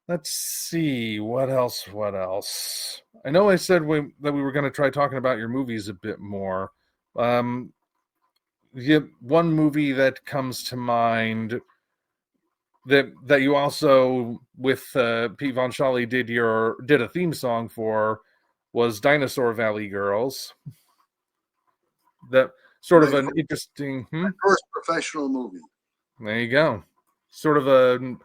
Let's see. What else? What else? I know I said that we were going to try talking about your movies a bit more. Um, yeah, one movie that comes to mind that you also with Pete Von Shawley did a theme song for was Dinosaur Valley Girls. That sort My of an interesting. first professional movie. There you go. Sort of a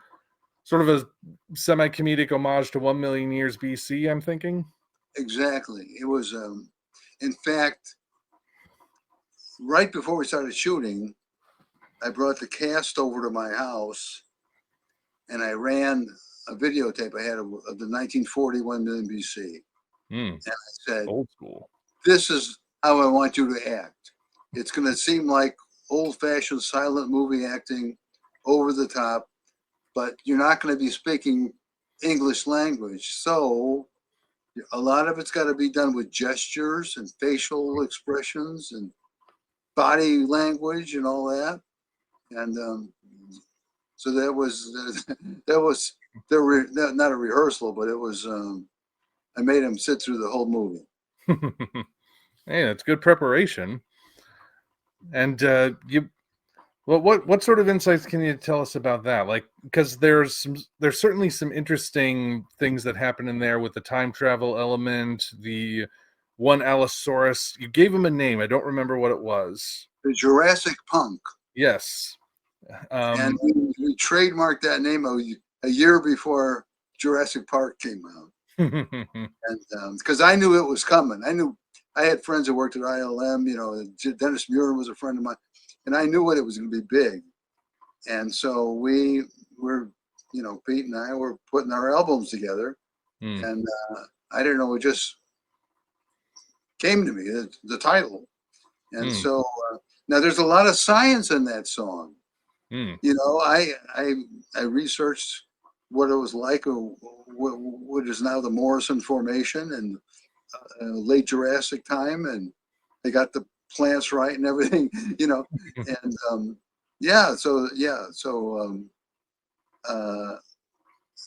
semi-comedic homage to 1,000,000 Years BC. I'm thinking. Exactly. It was, in fact, right before we started shooting, I brought the cast over to my house, and I ran a videotape I had of the 1941 million BC. Mm. And I said, Old school. "This is how I want you to act. It's going to seem like old-fashioned silent movie acting, over the top, but you're not going to be speaking English language. So a lot of it's got to be done with gestures and facial expressions and body language and all that." And so that was not a rehearsal, but it was. I made him sit through the whole movie. Hey, that's good preparation. And what sort of insights can you tell us about that? Like, because there's certainly some interesting things that happen in there with the time travel element. The one Allosaurus, you gave him a name. I don't remember what it was. The Jurassic Punk. Yes. And we trademarked that name a year before Jurassic Park came out. And because I knew it was coming. I had friends that worked at ILM. Dennis Muir was a friend of mine, and I knew it was going to be big. And so we were, Pete and I were putting our albums together, and I don't know, it just came to me, the title. And so now there's a lot of science in that song. I researched what it was like, what is now the Morrison Formation, and late Jurassic time, and they got the plants right and everything, and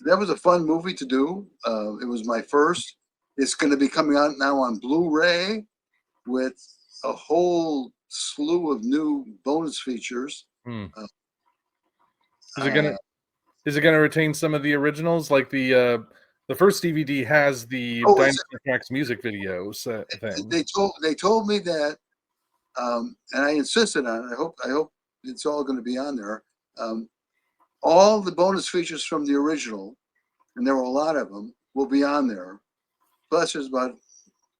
that was a fun movie to do. It was my first. It's going to be coming out now on Blu-ray with a whole slew of new bonus features. Is it gonna retain some of the originals? Like the first DVD has the Dinosaur Tracks music videos thing. They told me that, and I insisted on it. I hope it's all going to be on there. All the bonus features from the original, and there were a lot of them, will be on there. Plus, there's about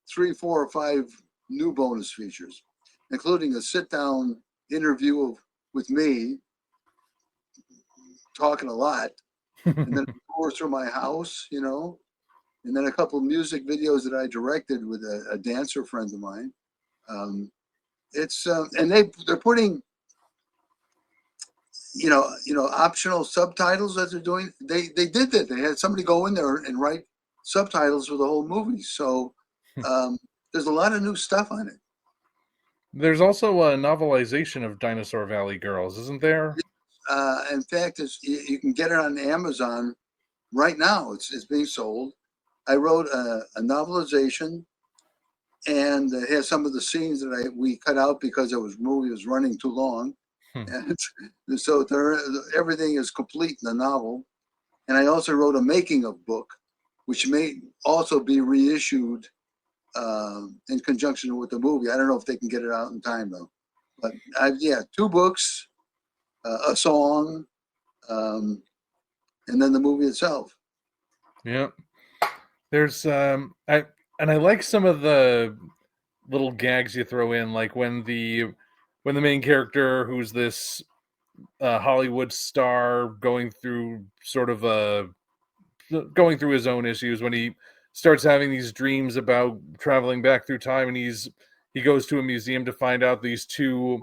3, 4, or 5 new bonus features, including a sit-down interview with me, talking a lot, and then a tour through my house, and then a couple of music videos that I directed with a dancer friend of mine. It's and they're putting optional subtitles that they're doing. They did that. They had somebody go in there and write subtitles for the whole movie. So there's a lot of new stuff on it. There's also a novelization of Dinosaur Valley Girls, isn't there? In fact, you can get it on Amazon right now. It's being sold. I wrote a novelization, and it has some of the scenes that we cut out because movie was running too long. And so everything is complete in the novel. And I also wrote a making of book, which may also be reissued in conjunction with the movie. I don't know if they can get it out in time though. But 2 books, a song, and then the movie itself. Yeah. There's I like some of the little gags you throw in, like when the main character, who's this Hollywood star, going through his own issues, when he starts having these dreams about traveling back through time, and he goes to a museum to find out these 2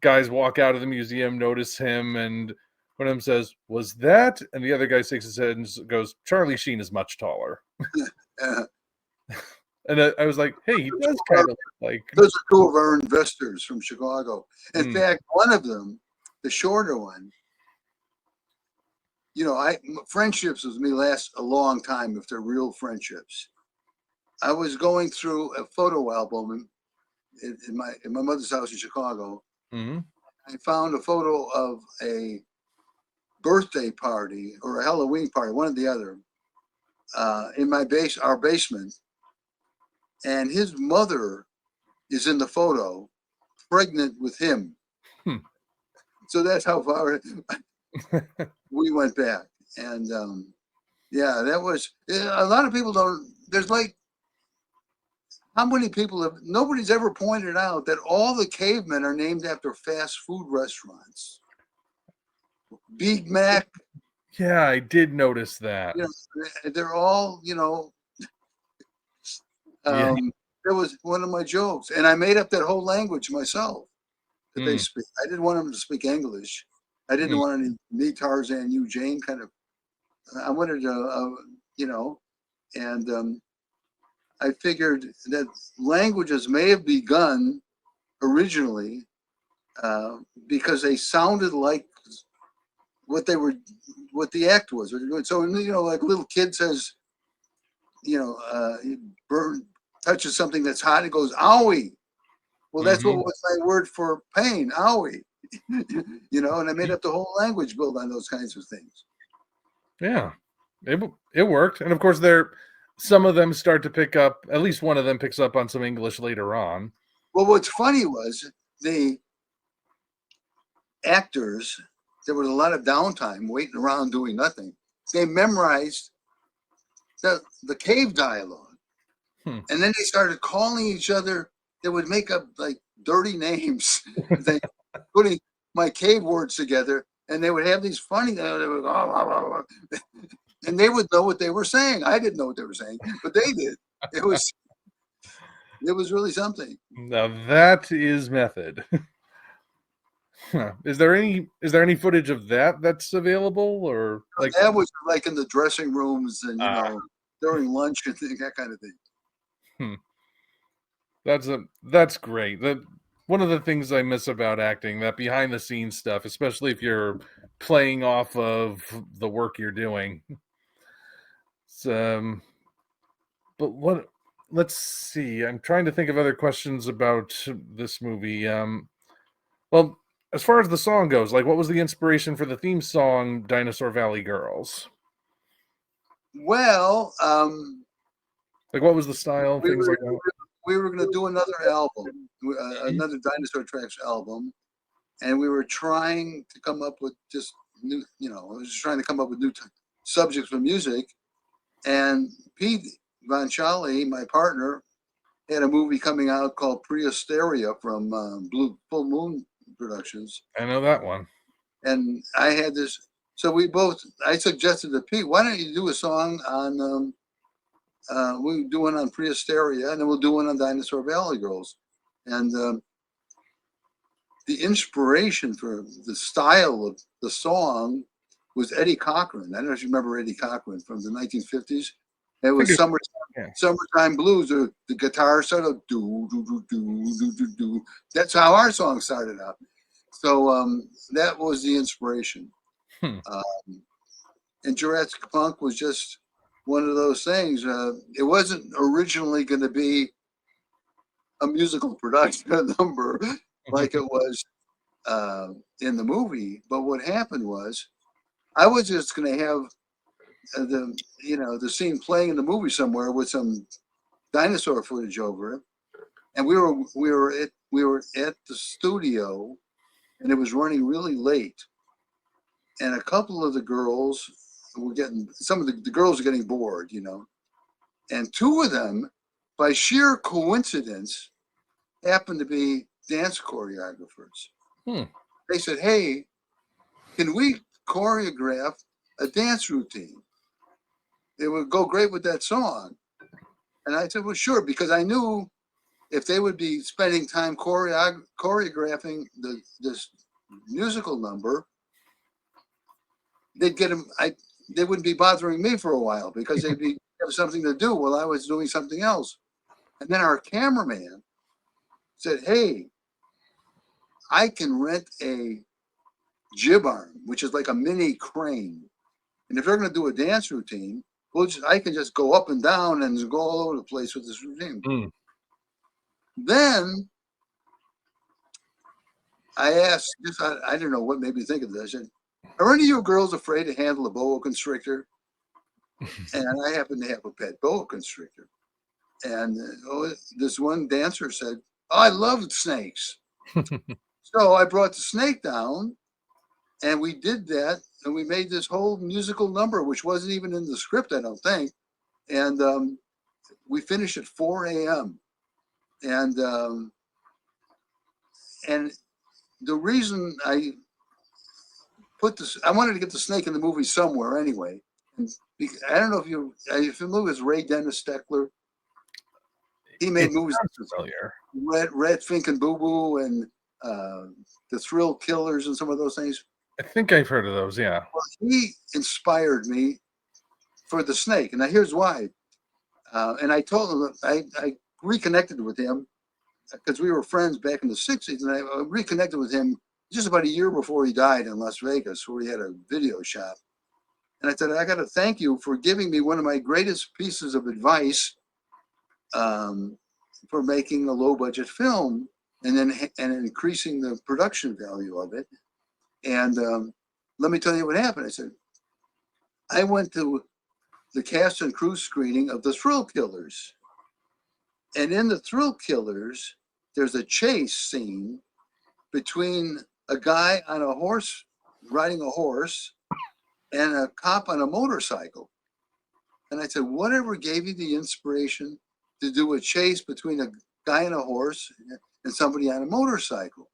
guys walk out of the museum, notice him, and one of them says, "Was that?" And the other guy shakes his head and goes, "Charlie Sheen is much taller." And I was like, "Hey, he does kind of like." Those are 2 of our investors from Chicago. In fact, one of them, the shorter one, friendships with me last a long time if they're real friendships. I was going through a photo album in my mother's house in Chicago. Mm-hmm. I found a photo of a birthday party or a Halloween party, one or the other, in our basement, and his mother is in the photo, pregnant with him. Hmm. So that's how far we went back. And yeah, that was a lot of people don't. There's like how many people have? Nobody's ever pointed out that all the cavemen are named after fast food restaurants. Big Mac. Yeah, I did notice that. They're all Yeah. That was one of my jokes, and I made up that whole language myself that they Mm. speak. I didn't want them to speak English. I didn't Mm. want any me Tarzan, you Jane kind of. I wanted to, and I figured that languages may have begun originally because they sounded like what they were, what the act was. So like a little kid says, burn touches something that's hot, it goes owie. Well, that's what Mm-hmm. was my word for pain, owie. And I made up the whole language built on those kinds of things. Yeah, it worked, and of course, some of them start to pick up. At least one of them picks up on some English later on. Well, what's funny was the actors. There was a lot of downtime waiting around doing nothing. They memorized the cave dialogue, and then they started calling each other. They would make up like dirty names, they putting my cave words together, and they would have these funny. They would go, and they would know what they were saying. I didn't know what they were saying, but they did. It was really something. Now that is method. Is there any footage of that's available, or like That was like in the dressing rooms and during lunch and that kind of thing. That's great. One of the things I miss about acting, that behind the scenes stuff, especially if you're playing off of the work you're doing. But what? Let's see. I'm trying to think of other questions about this movie. Well, as far as the song goes, like, what was the inspiration for the theme song, "Dinosaur Valley Girls"? Well, Like, what was the style? we Things were like that. we were going to do another album, another Dinosaur Tracks album, and we were trying to come up with just new. I was just trying to come up with new subjects for music, and Pete Von Schally, my partner, had a movie coming out called Prehistoric from Full Moon Productions. I know that one. And I had this, so I suggested to Pete, why don't you do a song on, we'll do one on Prehistoric, and then we'll do one on Dinosaur Valley Girls. And the inspiration for the style of the song was Eddie Cochran. I don't know if you remember Eddie Cochran from the 1950s. It was Summertime Blues. The guitar started do do do do do do do. That's how our song started out. So that was the inspiration. And Jurassic Punk was just one of those things. It wasn't originally going to be a musical production number like it was in the movie. But what happened was, I was just going to have the scene playing in the movie somewhere with some dinosaur footage over it, and we were at the studio, and it was running really late, and a couple of the girls were getting the girls are getting bored, and two of them, by sheer coincidence, happened to be dance choreographers. They said, "Hey, can we choreograph a dance routine? It would go great with that song." And I said, "Well, sure," because I knew if they would be spending time choreographing this musical number, they'd get them. They wouldn't be bothering me for a while because they'd have something to do while I was doing something else. And then our cameraman said, "Hey, I can rent a jib arm, which is like a mini crane, And if they're going to do a dance routine, I can just go up and down and go all over the place with this routine. Mm. Then I asked, I don't know what made me think of this. I said, are any of you girls afraid to handle a boa constrictor? And I happen to have a pet boa constrictor. And this one dancer said, oh, I love snakes. So I brought the snake down and we did that. And we made this whole musical number, which wasn't even in the script, I don't think. And we finished at 4 a.m. And the reason I put this, I wanted to get the snake in the movie somewhere anyway. And I don't know if are you familiar with Ray Dennis Steckler? He made movies familiar. Red Fink and Boo Boo and The Thrill Killers and some of those things. I think I've heard of those, yeah. Well, he inspired me for the snake. And now here's why. And I told him, I reconnected with him because we were friends back in the 60s. And I reconnected with him just about a year before he died in Las Vegas, where he had a video shop. And I said, I got to thank you for giving me one of my greatest pieces of advice for making a low budget film and increasing the production value of it. And let me tell you what happened. I said, I went to the cast and crew screening of The Thrill Killers. And in The Thrill Killers, there's a chase scene between a guy on a horse, riding a horse, and a cop on a motorcycle. And I said, whatever gave you the inspiration to do a chase between a guy on a horse and somebody on a motorcycle?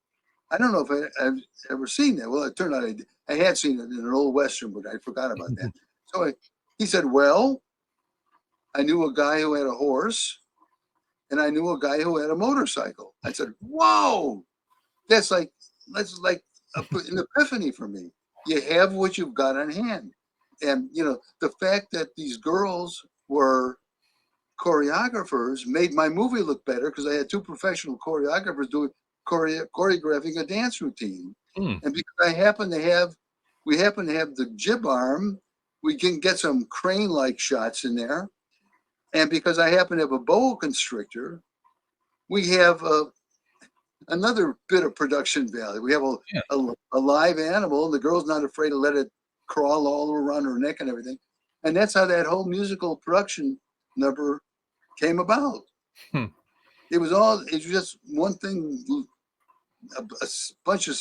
I don't know if I've ever seen that. Well, it turned out I had seen it in an old Western, but I forgot about that. So he said, well, I knew a guy who had a horse and I knew a guy who had a motorcycle. I said, whoa, that's like an epiphany for me. You have what you've got on hand. And, the fact that these girls were choreographers made my movie look better because I had two professional choreographers doing choreographing a dance routine. And because we happen to have the jib arm, we can get some crane-like shots in there. And because I happen to have a boa constrictor, we have another bit of production value. We have a live animal, and the girl's not afraid to let it crawl all around her neck and everything. And that's how that whole musical production number came about. It was just one thing, a bunch of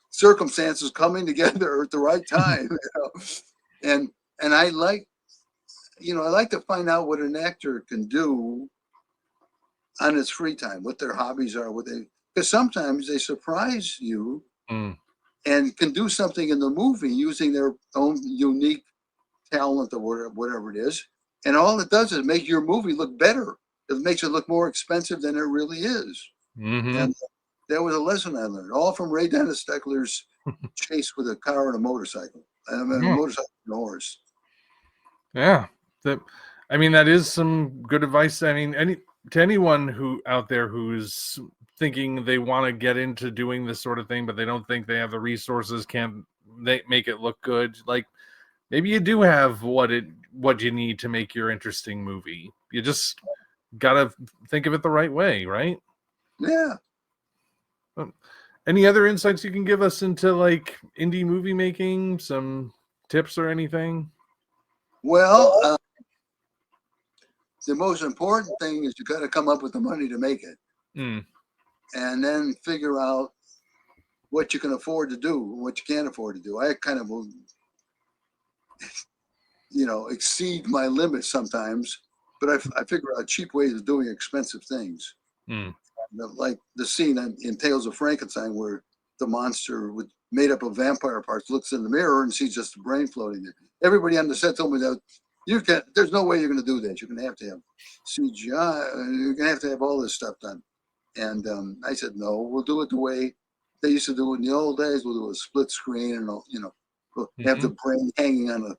circumstances coming together at the right time. And I like to find out what an actor can do on his free time, what their hobbies are, because sometimes they surprise you and can do something in the movie using their own unique talent or whatever it is. And all it does is make your movie look better. It makes it look more expensive than it really is. And that was a lesson I learned, all from Ray Dennis Steckler's chase with a car and a motorcycle. A motorcycle and a horse. Yeah. That is some good advice. I mean, to anyone who out there who's thinking they want to get into doing this sort of thing, but they don't think they have the resources, can't they make it look good? Like, maybe you do have what you need to make your interesting movie. You just gotta think of it the right way, right? Yeah. Any other insights you can give us into like indie movie making? Some tips or anything? Well, the most important thing is you got to come up with the money to make it, and then figure out what you can afford to do, what you can't afford to do. I kind of will, exceed my limits sometimes, but I figure out cheap ways of doing expensive things. Like the scene in Tales of Frankenstein where the monster made up of vampire parts looks in the mirror and sees just a brain floating there. Everybody on the set told me that there's no way you're going to do that. You're going to have to have CGI. You're going to have to have all this stuff done. And I said, no, we'll do it the way they used to do it in the old days. We'll do a split screen and, we'll have the brain hanging on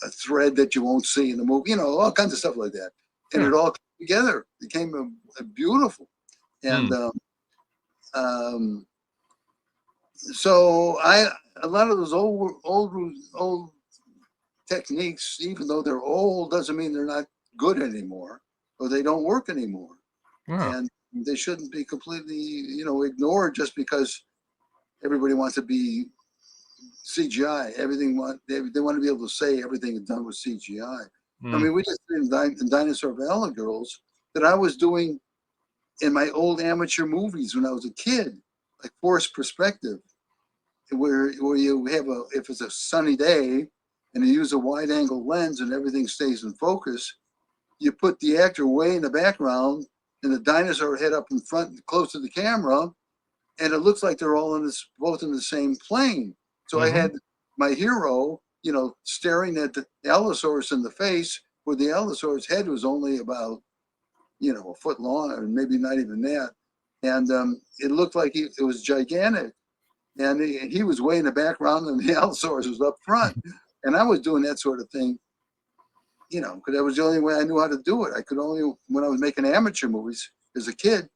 a thread that you won't see in the movie, all kinds of stuff like that. And it all came together. It became a beautiful. And, So a lot of those old techniques, even though they're old, doesn't mean they're not good anymore or they don't work anymore. Oh. And they shouldn't be completely, ignored just because everybody wants to be CGI. They want to be able to say everything is done with CGI. I mean, we just did in Dinosaur Valley Girls that I was doing in my old amateur movies when I was a kid, like forced perspective, where you have if it's a sunny day and you use a wide angle lens and everything stays in focus, you put the actor way in the background and the dinosaur head up in front, close to the camera, and it looks like they're all both in the same plane. So I had my hero, staring at the Allosaurus in the face, where the Allosaurus head was only about, a foot long, or maybe not even that, and it looked like it was gigantic, and he was way in the background, and the Allosaurus was up front, and I was doing that sort of thing, because that was the only way I knew how to do it. I could only, when I was making amateur movies as a kid,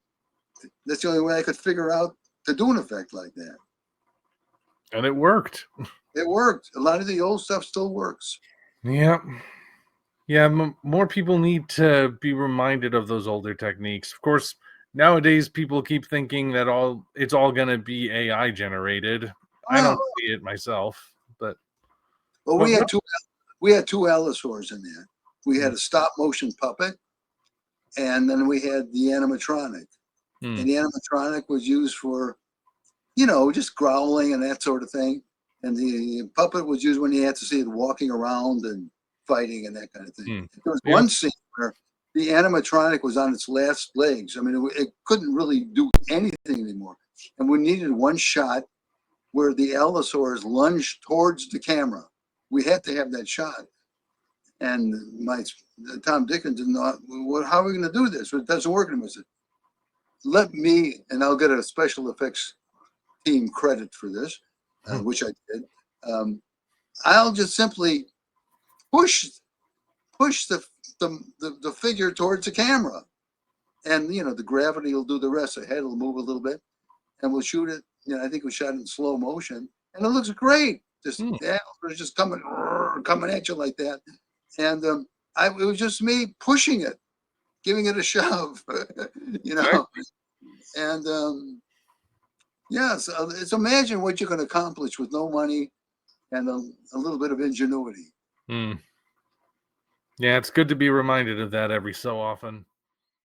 that's the only way I could figure out to do an effect like that. And it worked. It worked. A lot of the old stuff still works. Yeah. Yeah, more people need to be reminded of those older techniques. Of course, nowadays people keep thinking that it's all going to be AI generated. I don't see it myself, but well, we had two Allosaurs in there. We had a stop motion puppet, and then we had the animatronic. And the animatronic was used for, just growling and that sort of thing. And the puppet was used when you had to see it walking around and fighting and that kind of thing. There was one scene where the animatronic was on its last legs. I mean, it couldn't really do anything anymore. And we needed one shot where the Allosaurus lunged towards the camera. We had to have that shot. And Tom Dickens didn't know, how are we going to do this? It doesn't work anymore. I said, let me, and I'll get a special effects team credit for this, which I did. I'll just simply push the figure towards the camera, and the gravity will do the rest. The head will move a little bit, and we'll shoot it. I think we shot it in slow motion, and it looks great. Just it's just coming at you like that, and it was just me pushing it, giving it a shove, and yes, it's imagine what you can accomplish with no money and a little bit of ingenuity. Yeah, it's good to be reminded of that every so often.